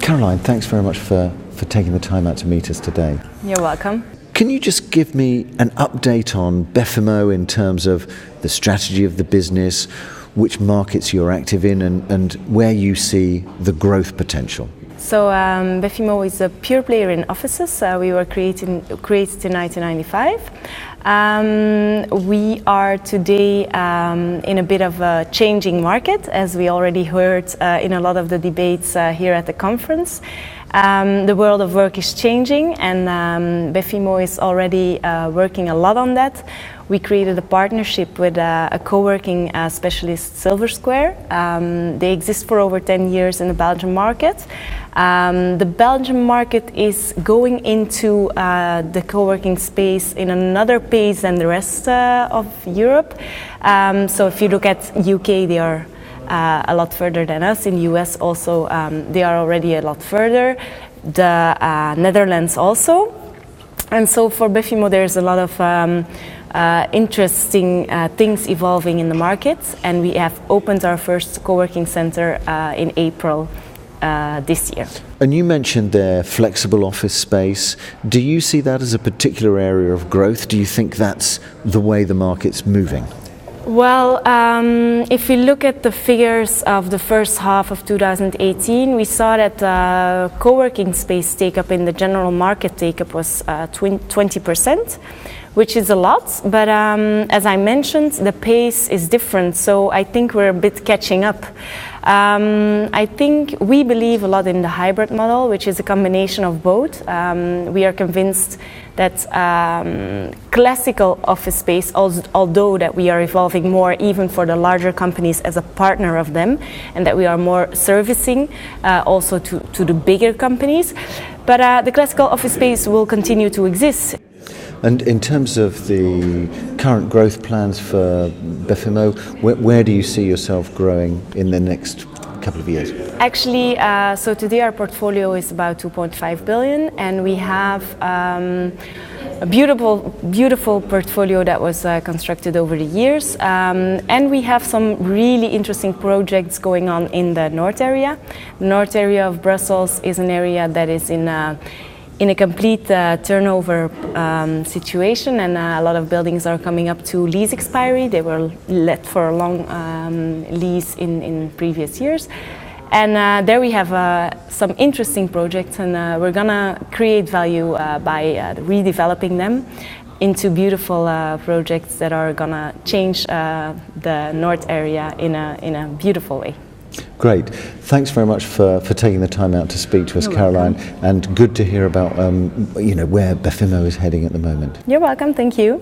Caroline, thanks very much for taking the time out to meet us today. You're welcome. Can you just give me an update on Befimmo in terms of the strategy of the business, which markets you're active in, and where you see the growth potential? So Befimmo is a pure player in offices. We were created in 1995. We are today in a bit of a changing market, as we already heard in a lot of the debates here at the conference. The world of work is changing, and Befimmo is already working a lot on that. We created a partnership with a co-working specialist, Silver Square. They exist for over 10 years in the Belgian market. The Belgian market is going into the co-working space in another pace than the rest of Europe. So if you look at UK, they are a lot further than us. In US also, they are already a lot further. The Netherlands also. And so for Befimmo, there's a lot of interesting things evolving in the market, and we have opened our first co-working center in April this year. And you mentioned there flexible office space. Do you see that as a particular area of growth? Do you think that's the way the market's moving? Well, if we look at the figures of the first half of 2018, we saw that co-working space take-up in the general market take-up was 20%, which is a lot, but as I mentioned, the pace is different, so I think we're a bit catching up. I think we believe a lot in the hybrid model, which is a combination of both. We are convinced that classical office space, although that we are evolving more even for the larger companies as a partner of them, and that we are more servicing also to the bigger companies, but the classical office space will continue to exist. And in terms of the current growth plans for Befimmo, where do you see yourself growing in the next couple of years? Actually, so today our portfolio is about 2.5 billion, and we have a beautiful portfolio that was constructed over the years, and we have some really interesting projects going on in the north area. The north area of Brussels is an area that is in a complete turnover situation, and a lot of buildings are coming up to lease expiry. They were let for a long lease in previous years. And there we have some interesting projects, and we're gonna create value by redeveloping them into beautiful projects that are gonna change the north area in a beautiful way. Great. Thanks very much for taking the time out to speak to us, Caroline, and good to hear about where Befimmo is heading at the moment. You're welcome. Thank you.